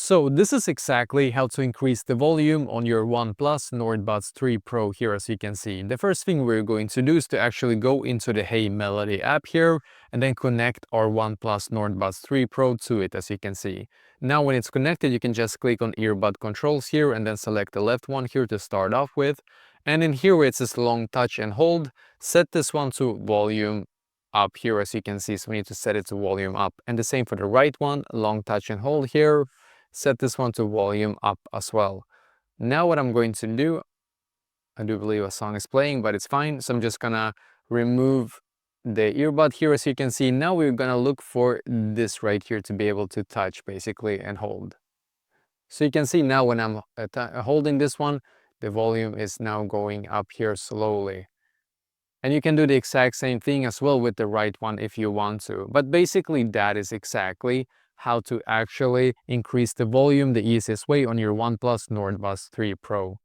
So this is exactly how to increase the volume on your OnePlus Nord Buds 3 Pro here, as you can see. The first thing we're going to do is to actually go into the Hey Melody app here and then connect our OnePlus Nord Buds 3 Pro to it, as you can see. Now when it's connected, you can just click on earbud controls here and then select the left one here to start off with. And in here where it says long touch and hold, set this one to volume up here, as you can see. So we need to set it to volume up. And the same for the right one, long touch and hold here. Set this one to volume up as well. Now what I'm going to do, I do believe a song is playing, but it's fine. So I'm just gonna remove the earbud here. As you can see, now we're gonna look for this right here to be able to touch basically and hold. So you can see now when I'm holding this one, the volume is now going up here slowly. And you can do the exact same thing as well with the right one if you want to. But basically that is exactly how to actually increase the volume the easiest way on your OnePlus Nord Buds 3 Pro.